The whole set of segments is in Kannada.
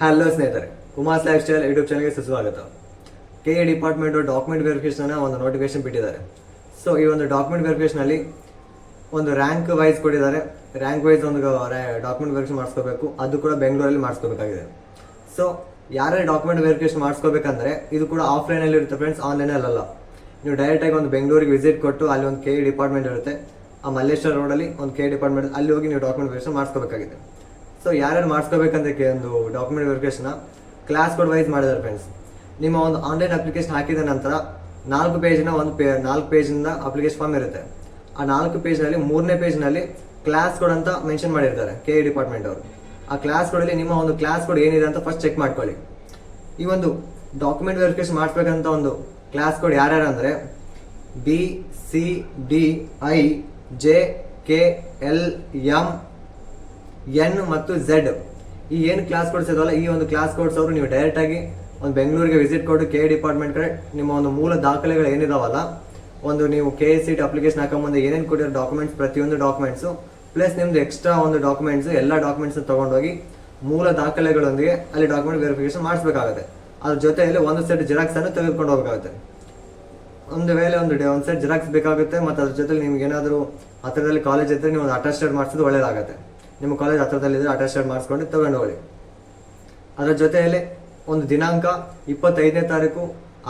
ಹಲೋ ಸ್ನೇಹಿತರೆ, ಕುಮಾರ್ ಲೈಫ್ ಸ್ಟೈಲ್ ಯೂಟ್ಯೂಬ್ ಚಾನಲ್ಗೆ ಸುಸ್ವಾಗತ. ಕೆ ಡಿಪಾರ್ಟ್ಮೆಂಟ್ ಡಾಕ್ಯುಮೆಂಟ್ ವೆರಿಫಿಕೇಶನ್ ಒಂದು ನೋಟಿಫಿಕೇಶನ್ ಬಿಟ್ಟಿದ್ದಾರೆ. ಸೊ ಈ ಒಂದು ಡಾಕ್ಯುಮೆಂಟ್ ವೆರಿಫಿಕೇಶನ್ ಅಲ್ಲಿ ಒಂದು ರ್ಯಾಂಕ್ ವೈಸ್ ಕೊಟ್ಟಿದ್ದಾರೆ. ರ್ಯಾಂಕ್ ವೈಸ್ ಒಂದು ಡಾಕ್ಯುಮೆಂಟ್ ವೆರಿಫಿಕೇಶನ್ ಮಾಡಿಸ್ಕೋಬೇಕು, ಅದು ಕೂಡ ಬೆಂಗಳೂರಲ್ಲಿ ಮಾಡಿಸ್ಕೋಬೇಕಾಗಿದೆ. ಸೊ ಯಾರೇ ಡಾಕ್ಯುಮೆಂಟ್ ವೆರಿಫಿಕೇಶನ್ ಮಾಡಿಸ್ಕೋಬೇಕಂದ್ರೆ ಇದು ಕೂಡ ಆಫ್ಲೈನ್ ಅಲ್ಲಿ ಇರುತ್ತೆ ಫ್ರೆಂಡ್ಸ್, ಆನ್ಲೈನ್ ಅಲ್ಲ. ನೀವು ಡೈರೆಕ್ಟ್ ಆಗಿ ಒಂದು ಬೆಂಗಳೂರಿಗೆ ವಿಸಿಟ್ ಕೊಟ್ಟು ಅಲ್ಲಿ ಒಂದು ಕೆ ಡಿಪಾರ್ಟ್ಮೆಂಟ್ ಇರುತ್ತೆ, ಆ ಮಲ್ಲೇಶ್ವರ ರೋಡಲ್ಲಿ ಒಂದು ಕೆ ಡಿಪಾರ್ಟ್ಮೆಂಟ್, ಅಲ್ಲಿ ಹೋಗಿ ನೀವು ಡಾಕ್ಯುಮೆಂಟ್ ವೆರಿಫಿಕೇಶನ್ ಮಾಡಿಸ್ಕೋಬೇಕಾಗಿದೆ. ಸೊ ಯಾರ್ಯಾರು ಮಾಡಿಸ್ಕೋಬೇಕಂದ್ರೆ ಒಂದು document verification class code wise ಮಾಡಿದ್ದಾರೆ ಫ್ರೆಂಡ್ಸ್. ನಿಮ್ಮ ಒಂದು ಆನ್ಲೈನ್ ಅಪ್ಲಿಕೇಶನ್ ಹಾಕಿದ ನಂತರ 4 ಪೇಜಿನ 4 ಪೇಜಿಂದ ಅಪ್ಲಿಕೇಶನ್ ಫಾರ್ಮ್ ಇರುತ್ತೆ. ಆ 4 ಪೇಜ್ನಲ್ಲಿ 3ನೇ ಪೇಜ್ನಲ್ಲಿ ಕ್ಲಾಸ್ ಕೋಡ್ ಅಂತ ಮೆನ್ಷನ್ ಮಾಡಿರ್ತಾರೆ ಕೆ ಡಿಪಾರ್ಟ್ಮೆಂಟ್ ಅವರು. ಆ ಕ್ಲಾಸ್ ಕೋಡಲ್ಲಿ ನಿಮ್ಮ ಒಂದು ಕ್ಲಾಸ್ ಕೋಡ್ ಏನಿದೆ ಅಂತ ಫಸ್ಟ್ ಚೆಕ್ ಮಾಡ್ಕೊಳ್ಳಿ. ಈ ಒಂದು ಡಾಕ್ಯುಮೆಂಟ್ ವೆರಿಫಿಕೇಶನ್ ಮಾಡಿಸ್ಬೇಕಂತ ಒಂದು ಕ್ಲಾಸ್ ಕೋಡ್ ಯಾರ್ಯಾರು ಅಂದರೆ BCDIJKLMN ಮತ್ತು Z. ಈ ಏನು ಕ್ಲಾಸ್ ಕೋಡ್ಸ್ ಇದಲ್ಲ, ಈ ಒಂದು ಕ್ಲಾಸ್ ಕೋಡ್ಸ್ ಅವರು ನೀವು ಡೈರೆಕ್ಟ್ ಆಗಿ ಒಂದು ಬೆಂಗಳೂರಿಗೆ ವಿಸಿಟ್ ಕೊಟ್ಟು ಕೆ ಡಿಪಾರ್ಟ್ಮೆಂಟ್ ಕಡೆ ನಿಮ್ಮ ಒಂದು ಮೂಲ ದಾಖಲೆಗಳು ಏನಿದಾವಲ್ಲ, ಒಂದು ನೀವು KCT ಅಪ್ಲಿಕೇಶನ್ ಹಾಕೊಂಬಂದು ಏನೇನು ಕೊಟ್ಟಿರೋ ಡಾಕ್ಯುಮೆಂಟ್ಸ್, ಪ್ರತಿಯೊಂದು ಡಾಕ್ಯುಮೆಂಟ್ಸು ಪ್ಲಸ್ ನಿಮ್ದು ಎಕ್ಸ್ಟ್ರಾ ಒಂದು ಡಾಕ್ಯುಮೆಂಟ್ಸ್, ಎಲ್ಲ ಡಾಕ್ಯುಮೆಂಟ್ಸ್ ತಗೊಂಡೋಗಿ ಮೂಲ ದಾಖಲೆಗಳೊಂದಿಗೆ ಅಲ್ಲಿ ಡಾಕ್ಯುಮೆಂಟ್ ವೆರಿಫಿಕೇಶನ್ ಮಾಡಿಸ್ಬೇಕಾಗುತ್ತೆ. ಅದ್ರ ಜೊತೆಯಲ್ಲಿ ಒಂದು ಸೆಟ್ ಜೆರಾಕ್ಸ್ ಅನ್ನು ತೆಗೆದುಕೊಂಡು ಹೋಗಬೇಕಾಗುತ್ತೆ. ಒಂದು ವೇಳೆ ಒಂದು ಸೆಟ್ ಜೆರಾಕ್ಸ್ ಬೇಕಾಗುತ್ತೆ. ಮತ್ತು ಅದ್ರ ಜೊತೆ ನಿಮ್ಗೆ ಏನಾದರೂ ಹತ್ತಿರದಲ್ಲಿ ಕಾಲೇಜ್ ಇದ್ದರೆ ನೀವು ಒಂದು ಅಟೆಸ್ಟೆಡ್ ಮಾಡಿಸೋದು ಒಳ್ಳೇದಾಗುತ್ತೆ. ನಿಮ್ಮ ಕಾಲೇಜ್ ಹತ್ತಿರದಲ್ಲಿದ್ದರೆ ಅಟೆಸ್ಟೆಡ್ ಮಾಡಿಸ್ಕೊಂಡು ತಗೊಂಡು ಹೋಗಿ. ಅದರ ಜೊತೆಯಲ್ಲಿ ಒಂದು ದಿನಾಂಕ 25ನೇ ತಾರೀಕು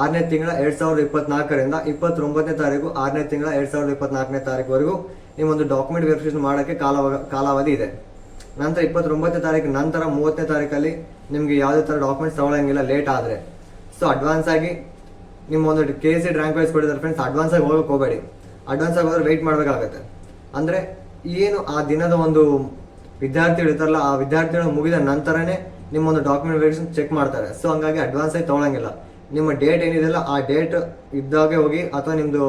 6ನೇ ತಿಂಗಳ 2024ರಿಂದ 29ನೇ ತಾರೀಕು 6ನೇ ತಿಂಗಳ 2024ನೇ ತಾರೀಕುವರೆಗೂ ನಿಮ್ಮೊಂದು ಡಾಕ್ಯುಮೆಂಟ್ ವೆರಿಫಿಕೇಶನ್ ಮಾಡೋಕ್ಕೆ ಕಾಲಾವಧಿ ಇದೆ. ನಂತರ 29ನೇ ತಾರೀಕು ನಂತರ 30ನೇ ತಾರೀಕಲ್ಲಿ ನಿಮಗೆ ಯಾವುದೇ ಥರ ಡಾಕ್ಯುಮೆಂಟ್ಸ್ ತಗೊಳ್ಳಂಗಿಲ್ಲ ಲೇಟ್ ಆದರೆ. ಸೊ ಅಡ್ವಾನ್ಸ್ ಆಗಿ ನಿಮ್ಮ ಒಂದು KCT ರ್ಯಾಂಕ್ ವೈಸ್ ಕೊಟ್ಟಿದ್ದಾರೆ ಫ್ರೆಂಡ್ಸ್. ಅಡ್ವಾನ್ಸ್ ಆಗಿ ಹೋಗಕ್ಕೆ ಹೋಗಬೇಡಿ. ಅಡ್ವಾನ್ಸ್ ಆಗಿ ಹೋದ್ರೆ ವೆಯ್ಟ್ ಮಾಡಬೇಕಾಗುತ್ತೆ. ಅಂದರೆ ಏನು ಆ ದಿನದ ಒಂದು ವಿದ್ಯಾರ್ಥಿಗಳು ಇರ್ತಾರಲ್ಲ, ಆ ವಿದ್ಯಾರ್ಥಿಗಳು ಮುಗಿದ ನಂತರನೇ ನಿಮ್ಮೊಂದು ಡಾಕ್ಯುಮೆಂಟ್ ವೆರಿಫಿಕೇಶನ್ ಚೆಕ್ ಮಾಡ್ತಾರೆ. ಸೊ ಹಂಗಾಗಿ ಅಡ್ವಾನ್ಸ್ ಆಗಿ ತೊಗೊಳಂಗಿಲ್ಲ. ನಿಮ್ಮ ಡೇಟ್ ಏನಿದೆಯಲ್ಲ ಆ ಡೇಟ್ ಇದ್ದಾಗೆ ಹೋಗಿ, ಅಥವಾ ನಿಮ್ಮದು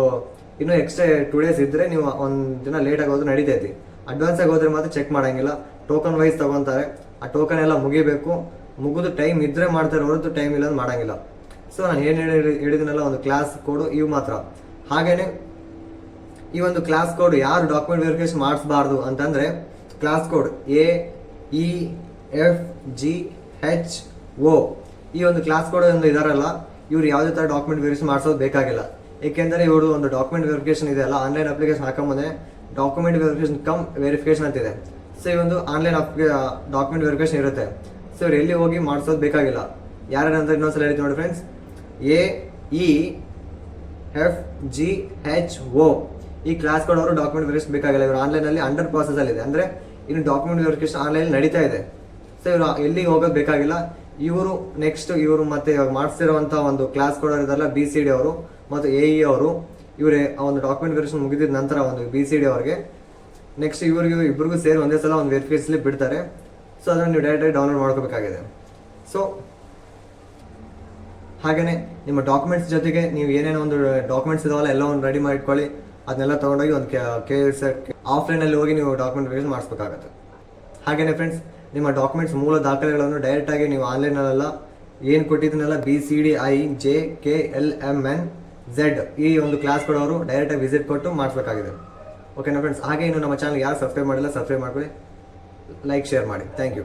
ಇನ್ನೂ ಎಕ್ಸ್ಟ್ರಾ 2 ಡೇಸ್ ಇದ್ದರೆ ನೀವು ಒಂದು ದಿನ ಲೇಟಾಗಿ ಹೋದ್ರೆ ನಡೀತೈತಿ. ಅಡ್ವಾನ್ಸ್ ಆಗಿ ಹೋದ್ರೆ ಮಾತ್ರ ಚೆಕ್ ಮಾಡಂಗಿಲ್ಲ. ಟೋಕನ್ ವೈಸ್ ತಗೊತಾರೆ. ಆ ಟೋಕನ್ ಎಲ್ಲ ಮುಗಿಬೇಕು. ಮುಗಿದು ಟೈಮ್ ಇದ್ರೆ ಮಾಡ್ತಾರೆ, ಹೊರತು ಟೈಮ್ ಇಲ್ಲ ಅಂತ ಮಾಡಂಗಿಲ್ಲ. ಸೊ ನಾನು ಏನು ಹೇಳಿದನಲ್ಲ, ಒಂದು ಕ್ಲಾಸ್ ಕೋಡು ಇವು ಮಾತ್ರ. ಹಾಗೇನೆ ಈ ಒಂದು ಕ್ಲಾಸ್ ಕೋಡ್ ಯಾರು ಡಾಕ್ಯುಮೆಂಟ್ ವೆರಿಫಿಕೇಶನ್ ಮಾಡಿಸಬಾರ್ದು ಅಂತಂದ್ರೆ ಕ್ಲಾಸ್ ಕೋಡ್ AEFGHO ಈ ಒಂದು ಕ್ಲಾಸ್ ಕೋಡ್ ಒಂದು ಇದಾರಲ್ಲ, ಇವ್ರು ಯಾವುದೇ ಥರ ಡಾಕ್ಯುಮೆಂಟ್ ವೆರಿಫಿಕೇಶನ್ ಮಾಡಿಸೋದು ಬೇಕಾಗಿಲ್ಲ. ಏಕೆಂದರೆ ಇವರು ಒಂದು ಡಾಕ್ಯುಮೆಂಟ್ ವೆರಿಫಿಕೇಶನ್ ಇದೆ ಅಲ್ಲ, ಆನ್ಲೈನ್ ಅಪ್ಲಿಕೇಶನ್ ಹಾಕೊಂಬಂದ್ರೆ ಡಾಕ್ಯುಮೆಂಟ್ ವೆರಿಫಿಕೇಶನ್ ವೆರಿಫಿಕೇಶನ್ ಅಂತಿದೆ. ಸೊ ಈ ಒಂದು ಆನ್ಲೈನ್ ಡಾಕ್ಯುಮೆಂಟ್ ವೆರಿಫಿಕೇಶನ್ ಇರುತ್ತೆ. ಸೊ ಇವ್ರು ಎಲ್ಲಿ ಹೋಗಿ ಮಾಡಿಸೋದು ಬೇಕಾಗಿಲ್ಲ. ಯಾರಂತ ಇನ್ನೊಂದ್ಸಲ ಹೇಳ್ತೀವಿ ನೋಡಿ ಫ್ರೆಂಡ್ಸ್, AEFGHO ಈ ಕ್ಲಾಸ್ ಕೋಡ್ ಅವರು ಡಾಕ್ಯುಮೆಂಟ್ ವೆರಿಫಿಕೇಶನ್ ಬೇಕಾಗಿಲ್ಲ. ಇವರು ಆನ್ಲೈನಲ್ಲಿ ಅಂಡರ್ ಪ್ರಾಸೆಸ್ ಅಲ್ಲಿ ಇದೆ, ಅಂದ್ರೆ ಇನ್ನು ಡಾಕ್ಯುಮೆಂಟ್ ವೆರಿಫಿಕೇಶನ್ ಆನ್ಲೈನ್ ನಡೀತಾ ಇದೆ. ಸೊ ಇವರು ಎಲ್ಲಿಗೆ ಹೋಗೋದು ಬೇಕಾಗಿಲ್ಲ. ಇವರು ನೆಕ್ಸ್ಟ್ ಇವರು ಮತ್ತೆ ಇವಾಗ ಮಾಡಿಸ್ತಿರುವಂತ ಒಂದು ಕ್ಲಾಸ್ ಕೋಡ್ ಇದಾರಲ್ಲ BCD ಅವರು ಮತ್ತು AE ಅವರು, ಇವರೇ ಒಂದು ಡಾಕ್ಯುಮೆಂಟ್ ವೆರಿಫಿಕೇಶನ್ ಮುಗಿದ ನಂತರ ಒಂದು BCD ಅವರಿಗೆ ನೆಕ್ಸ್ಟ್ ಇಬ್ಬರಿಗೂ ಸೇರಿ ಒಂದೇ ಸಲ ಒಂದು ವೆರಿಫಿಕೇಶನ್ ಬಿಡ್ತಾರೆ. ಸೊ ಅದನ್ನು ನೀವು ಡೈರೆಕ್ಟಾಗಿ ಡೌನ್ಲೋಡ್ ಮಾಡ್ಕೋಬೇಕಾಗಿದೆ. ಸೊ ಹಾಗೆಯೇ ನಿಮ್ಮ ಡಾಕ್ಯುಮೆಂಟ್ಸ್ ಜೊತೆಗೆ ನೀವು ಏನೇನೋ ಒಂದು ಡಾಕ್ಯುಮೆಂಟ್ಸ್ ಇದಾವಲ್ಲ ಎಲ್ಲ ಒಂದು ರೆಡಿ ಮಾಡಿ ಇಟ್ಕೊಳ್ಳಿ. ಅದನ್ನೆಲ್ಲ ತೊಗೊಂಡೋಗಿ ಒಂದು ಆಫ್ಲೈನಲ್ಲಿ ಹೋಗಿ ನೀವು ಡಾಕ್ಯುಮೆಂಟ್ ವೆರಿಫಿಕೇಶನ್ ಮಾಡಿಸ್ಬೇಕಾಗತ್ತೆ. ಹಾಗೆಯೇ ಫ್ರೆಂಡ್ಸ್, ನಿಮ್ಮ ಡಾಕ್ಯುಮೆಂಟ್ಸ್ ಮೂಲ ದಾಖಲೆಗಳನ್ನು ಡೈರೆಕ್ಟಾಗಿ ನೀವು ಆನ್ಲೈನಲ್ಲೆಲ್ಲ ಏನು ಕೊಟ್ಟಿದ್ದನ್ನೆಲ್ಲ BCDIJKLMNZ ಈ ಒಂದು ಕ್ಲಾಸ್ ಕೊಡೋರು ಡೈರೆಕ್ಟಾಗಿ ವಿಸಿಟ್ ಕೊಟ್ಟು ಮಾಡಿಸ್ಬೇಕಾಗಿದೆ. ಓಕೆನಾ ಫ್ರೆಂಡ್ಸ್? ಹಾಗೆ ಇನ್ನು ನಮ್ಮ ಚಾನಲ್ ಯಾರು ಸಬ್ಸ್ಕ್ರೈಬ್ ಮಾಡಿಲ್ಲ, ಸಬ್ಸ್ಕ್ರೈಬ್ ಮಾಡ್ಕೊಳ್ಳಿ, ಲೈಕ್ ಶೇರ್ ಮಾಡಿ. Thank you.